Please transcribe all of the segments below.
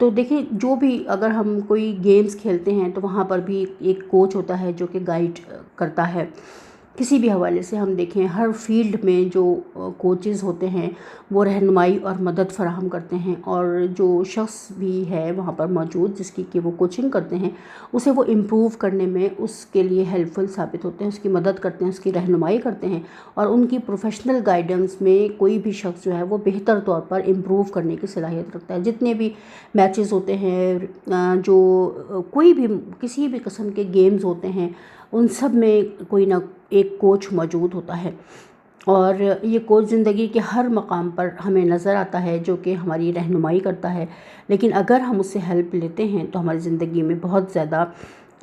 تو دیکھیں جو بھی اگر ہم کوئی گیمز کھیلتے ہیں تو وہاں پر بھی ایک کوچ ہوتا ہے جو کہ گائیڈ کرتا ہے. کسی بھی حوالے سے ہم دیکھیں ہر فیلڈ میں جو کوچز ہوتے ہیں وہ رہنمائی اور مدد فراہم کرتے ہیں، اور جو شخص بھی ہے وہاں پر موجود جس کی کہ وہ کوچنگ کرتے ہیں اسے وہ امپروو کرنے میں اس کے لیے ہیلپ فل ثابت ہوتے ہیں، اس کی مدد کرتے ہیں، اس کی رہنمائی کرتے ہیں، اور ان کی پروفیشنل گائیڈنس میں کوئی بھی شخص جو ہے وہ بہتر طور پر امپروو کرنے کی صلاحیت رکھتا ہے. جتنے بھی میچز ہوتے ہیں، جو کوئی بھی کسی بھی قسم کے گیمز ہوتے ہیں، ان سب میں کوئی نہ ایک کوچ موجود ہوتا ہے، اور یہ کوچ زندگی کے ہر مقام پر ہمیں نظر آتا ہے جو کہ ہماری رہنمائی کرتا ہے. لیکن اگر ہم اس سے ہیلپ لیتے ہیں تو ہماری زندگی میں بہت زیادہ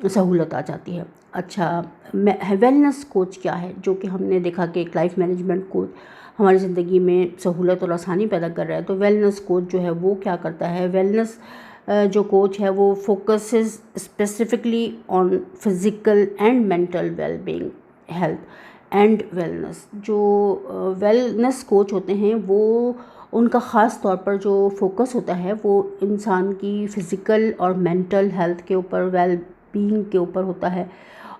سہولت آ جاتی ہے. اچھا، ویلنس کوچ کیا ہے؟ جو کہ ہم نے دیکھا کہ ایک لائف مینجمنٹ کوچ ہماری زندگی میں سہولت اور آسانی پیدا کر رہا ہے. تو ویلنس کوچ جو ہے وہ کیا کرتا ہے؟ ویلنس جو کوچ ہے وہ focuses specifically on physical and mental well being, health and wellness. جو ویلنس کوچ ہوتے ہیں وہ ان کا خاص طور پر جو فوکس ہوتا ہے وہ انسان کی فزیکل اور مینٹل ہیلتھ کے اوپر، ویل بینگ کے اوپر ہوتا ہے،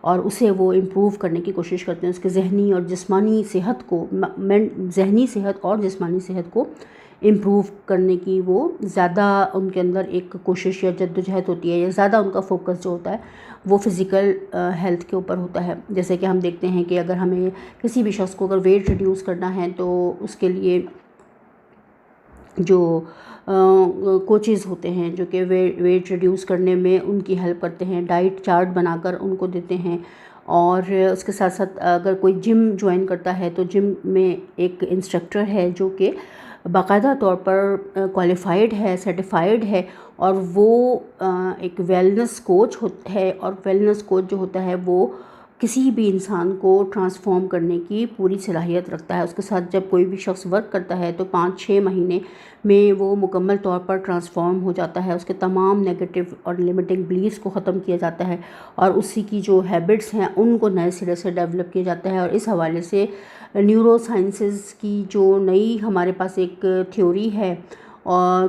اور اسے وہ امپروو کرنے کی کوشش کرتے ہیں. اس کے ذہنی اور جسمانی صحت کو، ذہنی صحت اور جسمانی صحت کو امپروو کرنے کی وہ زیادہ ان کے اندر ایک کوشش یا جدوجہد ہوتی ہے، یا زیادہ ان کا فوکس جو ہوتا ہے وہ فزیکل ہیلتھ کے اوپر ہوتا ہے. جیسے کہ ہم دیکھتے ہیں کہ اگر ہمیں کسی بھی شخص کو اگر ویٹ ریڈیوس کرنا ہے تو اس کے لیے جو کوچز ہوتے ہیں جو کہ ویٹ ریڈیوس کرنے میں ان کی ہیلپ کرتے ہیں، ڈائٹ چارٹ بنا کر ان کو دیتے ہیں. اور اس کے ساتھ ساتھ اگر کوئی جم جوائن کرتا ہے تو جم میں ایک انسٹرکٹر ہے جو کہ باقاعدہ طور پر کوالیفائڈ ہے، سرٹیفائڈ ہے، اور وہ ایک ویلنس کوچ ہے. اور ویلنس کوچ جو ہوتا ہے وہ کسی بھی انسان کو ٹرانسفارم کرنے کی پوری صلاحیت رکھتا ہے. اس کے ساتھ جب کوئی بھی شخص ورک کرتا ہے تو 5-6 مہینے میں وہ مکمل طور پر ٹرانسفارم ہو جاتا ہے. اس کے تمام نیگیٹو اور لمیٹنگ بلیفس کو ختم کیا جاتا ہے، اور اسی کی جو ہیبٹس ہیں ان کو نئے سرے سے ڈیولپ کیا جاتا ہے. اور اس حوالے سے نیورو سائنسز کی جو نئی ہمارے پاس ایک تھیوری ہے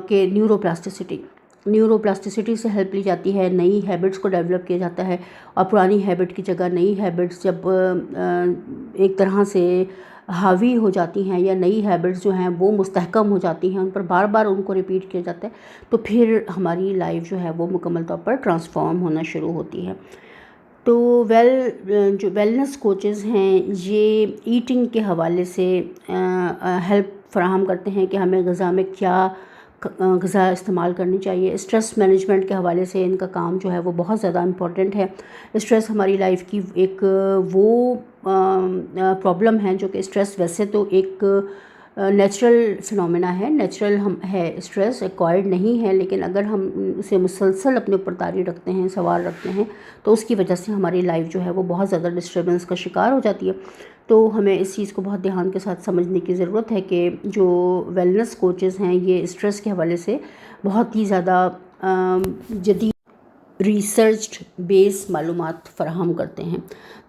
کہ نیورو پلاسٹیسٹی سے ہیلپ لی جاتی ہے، نئی ہیبٹس کو ڈیولپ کیا جاتا ہے، اور پرانی ہیبٹ کی جگہ نئی ہیبٹس جب ایک طرح سے حاوی ہو جاتی ہیں، یا نئی ہیبٹس جو ہیں وہ مستحکم ہو جاتی ہیں، ان پر بار بار ان کو ریپیٹ کیا جاتا ہے، تو پھر ہماری لائف جو ہے وہ مکمل طور پر ٹرانسفارم ہونا شروع ہوتی ہے. تو جو ویلنس کوچز ہیں یہ ایٹنگ کے حوالے سے ہیلپ فراہم کرتے ہیں کہ ہمیں غذا میں کیا غذا استعمال کرنی چاہیے. اسٹریس مینجمنٹ کے حوالے سے ان کا کام جو ہے وہ بہت زیادہ امپورٹنٹ ہے. اسٹریس ہماری لائف کی ایک وہ پرابلم ہے جو کہ اسٹریس ویسے تو ایک نیچرل فنومینا ہے، نیچرل ہے اسٹریس، ایکوائرڈ نہیں ہے، لیکن اگر ہم اسے مسلسل اپنے اوپر طاری رکھتے ہیں، سوار رکھتے ہیں، تو اس کی وجہ سے ہماری لائف جو ہے وہ بہت زیادہ ڈسٹربنس کا شکار ہو جاتی ہے. تو ہمیں اس چیز کو بہت دھیان کے ساتھ سمجھنے کی ضرورت ہے کہ جو ویلنس کوچز ہیں یہ اسٹریس کے حوالے سے بہت ہی زیادہ جدید ریسرچ بیس معلومات فراہم کرتے ہیں،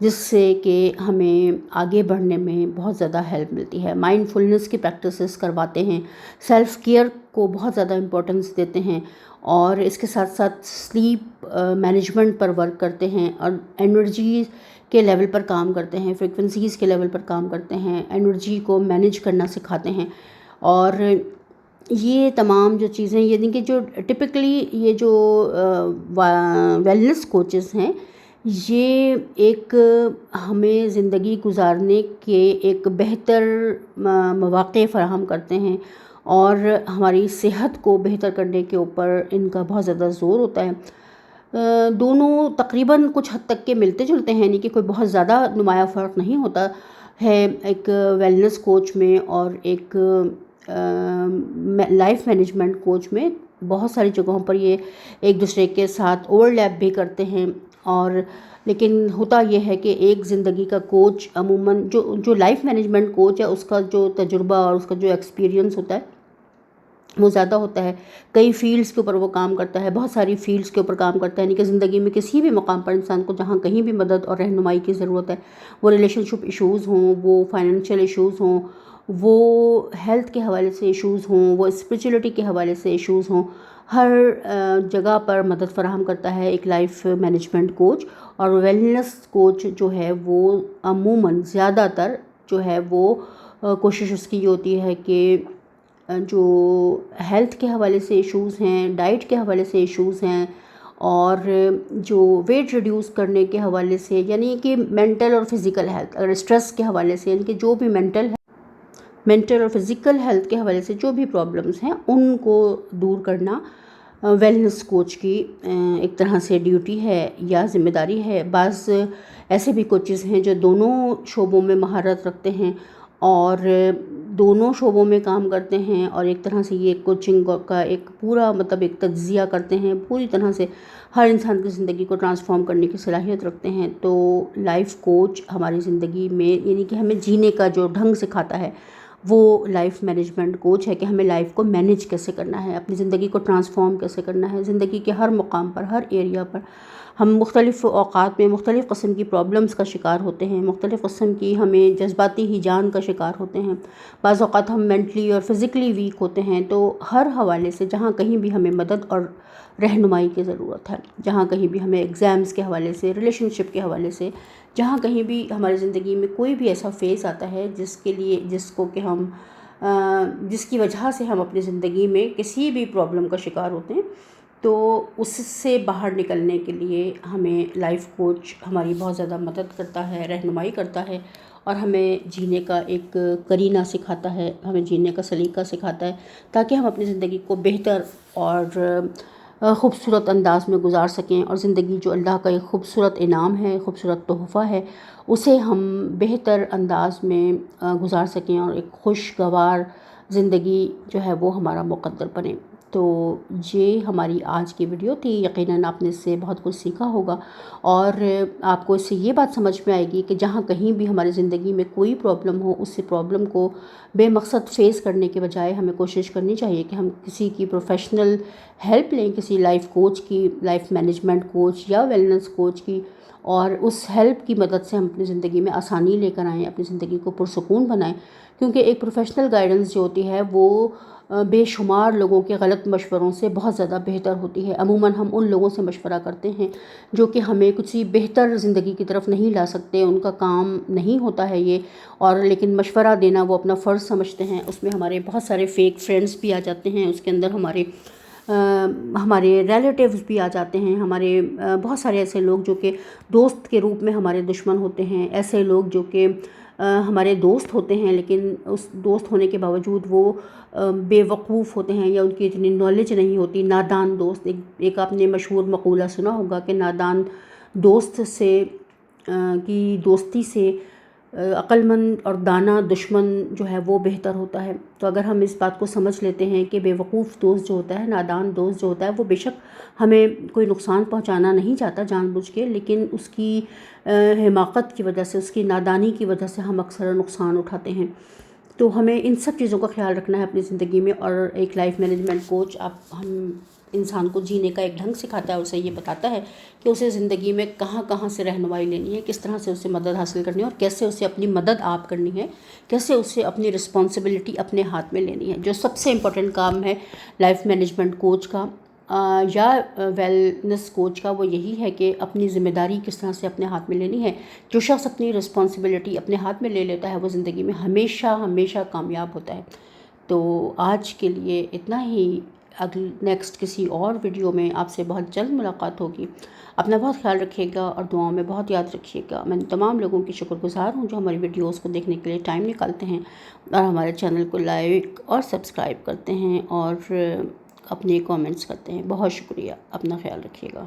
جس سے کہ ہمیں آگے بڑھنے میں بہت زیادہ ہیلپ ملتی ہے. مائنڈ فلنس کی پریکٹسز کرواتے ہیں، سیلف کیئر کو بہت زیادہ امپورٹنس دیتے ہیں، اور اس کے ساتھ ساتھ سلیپ مینجمنٹ پر ورک کرتے ہیں، اور انرجی کے لیول پر کام کرتے ہیں، فریکوینسیز کے لیول پر کام کرتے ہیں، انرجی کو مینیج کرنا سکھاتے ہیں. اور یہ تمام جو چیزیں یعنی کہ جو ٹپکلی یہ جو ویلنس کوچز ہیں یہ ایک ہمیں زندگی گزارنے کے ایک بہتر مواقع فراہم کرتے ہیں، اور ہماری صحت کو بہتر کرنے کے اوپر ان کا بہت زیادہ زور ہوتا ہے. دونوں تقریباً کچھ حد تک کے ملتے جلتے ہیں، یعنی کہ کوئی بہت زیادہ نمایاں فرق نہیں ہوتا ہے ایک ویلنس کوچ میں اور ایک لائف مینجمنٹ کوچ میں. بہت ساری جگہوں پر یہ ایک دوسرے کے ساتھ اوور لیپ بھی کرتے ہیں، اور لیکن ہوتا یہ ہے کہ ایک زندگی کا کوچ عموماً جو لائف مینجمنٹ کوچ ہے اس کا جو تجربہ اور اس کا جو ایکسپیرینس ہوتا ہے وہ زیادہ ہوتا ہے. کئی فیلڈز کے اوپر وہ کام کرتا ہے، بہت ساری فیلڈز کے اوپر کام کرتا ہے، یعنی کہ زندگی میں کسی بھی مقام پر انسان کو جہاں کہیں بھی مدد اور رہنمائی کی ضرورت ہے، وہ ریلیشن شپ ایشوز ہوں، وہ فائنینشیل ایشوز ہوں، وہ ہیلتھ کے حوالے سے ایشوز ہوں، وہ اسپریچولیٹی کے حوالے سے ایشوز ہوں، ہر جگہ پر مدد فراہم کرتا ہے ایک لائف مینجمنٹ کوچ. اور ویلنس کوچ جو ہے وہ عموماً زیادہ تر جو ہے وہ کوشش اس کی یہ ہوتی ہے کہ جو ہیلتھ کے حوالے سے ایشوز ہیں، ڈائٹ کے حوالے سے ایشوز ہیں، اور جو ویٹ ریڈیوس کرنے کے حوالے سے، یعنی کہ مینٹل اور فزیکل ہیلتھ، اگر اسٹریس کے حوالے سے، یعنی کہ جو بھی مینٹل اور فزیکل ہیلتھ کے حوالے سے جو بھی پرابلمس ہیں ان کو دور کرنا ویلنس کوچ کی ایک طرح سے ڈیوٹی ہے یا ذمہ داری ہے. بعض ایسے بھی کوچز ہیں جو دونوں شعبوں میں مہارت رکھتے ہیں اور دونوں شعبوں میں کام کرتے ہیں، اور ایک طرح سے یہ کوچنگ کا ایک پورا مطلب ایک تجزیہ کرتے ہیں، پوری طرح سے ہر انسان کی زندگی کو ٹرانسفارم کرنے کی صلاحیت رکھتے ہیں. تو لائف کوچ ہماری زندگی میں یعنی کہ ہمیں جینے کا جو ڈھنگ سکھاتا ہے وہ لائف مینجمنٹ کوچ ہے، کہ ہمیں لائف کو مینیج کیسے کرنا ہے، اپنی زندگی کو ٹرانسفارم کیسے کرنا ہے. زندگی کے ہر مقام پر، ہر ایریا پر ہم مختلف اوقات میں مختلف قسم کی پرابلمس کا شکار ہوتے ہیں، مختلف قسم کی ہمیں جذباتی ہیجان کا شکار ہوتے ہیں، بعض اوقات ہم مینٹلی اور فزیکلی ویک ہوتے ہیں. تو ہر حوالے سے جہاں کہیں بھی ہمیں مدد اور رہنمائی کی ضرورت ہے، جہاں کہیں بھی ہمیں ایگزامس کے حوالے سے، ریلیشن شپ کے حوالے سے، جہاں کہیں بھی ہماری زندگی میں کوئی بھی ایسا فیز آتا ہے جس کی وجہ سے ہم اپنی زندگی میں کسی بھی پرابلم کا شکار ہوتے ہیں، تو اس سے باہر نکلنے کے لیے ہمیں لائف کوچ ہماری بہت زیادہ مدد کرتا ہے، رہنمائی کرتا ہے، اور ہمیں جینے کا ایک قرینہ سکھاتا ہے، ہمیں جینے کا سلیقہ سکھاتا ہے، تاکہ ہم اپنی زندگی کو بہتر اور خوبصورت انداز میں گزار سکیں. اور زندگی جو اللہ کا ایک خوبصورت انعام ہے، خوبصورت تحفہ ہے، اسے ہم بہتر انداز میں گزار سکیں، اور ایک خوشگوار زندگی جو ہے وہ ہمارا مقدر بنے. تو یہ ہماری آج کی ویڈیو تھی. یقیناً آپ نے اس سے بہت کچھ سیکھا ہوگا، اور آپ کو اس سے یہ بات سمجھ میں آئے گی کہ جہاں کہیں بھی ہماری زندگی میں کوئی پرابلم ہو، اس سے پرابلم کو بے مقصد فیس کرنے کے بجائے ہمیں کوشش کرنی چاہیے کہ ہم کسی کی پروفیشنل ہیلپ لیں، کسی لائف کوچ کی، لائف مینجمنٹ کوچ یا ویلنس کوچ کی، اور اس ہیلپ کی مدد سے ہم اپنی زندگی میں آسانی لے کر آئیں، اپنی زندگی کو پرسکون بنائیں. کیونکہ ایک پروفیشنل گائیڈنس جو ہوتی ہے وہ بے شمار لوگوں کے غلط مشوروں سے بہت زیادہ بہتر ہوتی ہے. عموماً ہم ان لوگوں سے مشورہ کرتے ہیں جو کہ ہمیں کسی بہتر زندگی کی طرف نہیں لا سکتے، ان کا کام نہیں ہوتا ہے یہ، اور لیکن مشورہ دینا وہ اپنا فرض سمجھتے ہیں. اس میں ہمارے بہت سارے فیک فرینڈس بھی آ جاتے ہیں، اس کے اندر ہمارے ریلیٹیوز بھی آ جاتے ہیں، ہمارے بہت سارے ایسے لوگ جو کہ دوست کے روپ میں ہمارے دشمن ہوتے ہیں، ایسے لوگ جو کہ ہمارے دوست ہوتے ہیں لیکن اس دوست ہونے کے باوجود وہ بے وقوف ہوتے ہیں، یا ان کی اتنی نالج نہیں ہوتی. نادان دوست، ایک آپ نے مشہور مقولہ سنا ہوگا کہ نادان دوست کی دوستی سے عقل مند اور دانا دشمن جو ہے وہ بہتر ہوتا ہے. تو اگر ہم اس بات کو سمجھ لیتے ہیں کہ بے وقوف دوست جو ہوتا ہے، نادان دوست جو ہوتا ہے، وہ بے شک ہمیں کوئی نقصان پہنچانا نہیں چاہتا جان بوجھ کے، لیکن اس کی حماقت کی وجہ سے، اس کی نادانی کی وجہ سے ہم اکثر نقصان اٹھاتے ہیں. تو ہمیں ان سب چیزوں کا خیال رکھنا ہے اپنی زندگی میں. اور ایک لائف مینجمنٹ کوچ ہم انسان کو جینے کا ایک ڈھنگ سکھاتا ہے، اسے یہ بتاتا ہے کہ اسے زندگی میں کہاں کہاں سے رہنمائی لینی ہے، کس طرح سے اسے مدد حاصل کرنی ہے، اور کیسے اسے اپنی مدد آپ کرنی ہے، کیسے اسے اپنی رسپانسبلٹی اپنے ہاتھ میں لینی ہے. جو سب سے امپورٹنٹ کام ہے لائف مینجمنٹ کوچ کا یا ویلنس کوچ کا، وہ یہی ہے کہ اپنی ذمہ داری کس طرح سے اپنے ہاتھ میں لینی ہے. جو شخص اپنی رسپانسبلٹی اپنے ہاتھ میں لے لیتا ہے وہ زندگی میں ہمیشہ ہمیشہ کامیاب ہوتا ہے. تو آج کے لیے اتنا ہی. نیکسٹ کسی اور ویڈیو میں آپ سے بہت جلد ملاقات ہوگی. اپنا بہت خیال رکھیے گا اور دعاؤں میں بہت یاد رکھیے گا. میں تمام لوگوں کی شکر گزار ہوں جو ہماری ویڈیوز کو دیکھنے کے لیے ٹائم نکالتے ہیں اور ہمارے چینل کو لائک اور سبسکرائب کرتے ہیں اور اپنے کامنٹس کرتے ہیں. بہت شکریہ. اپنا خیال رکھیے گا.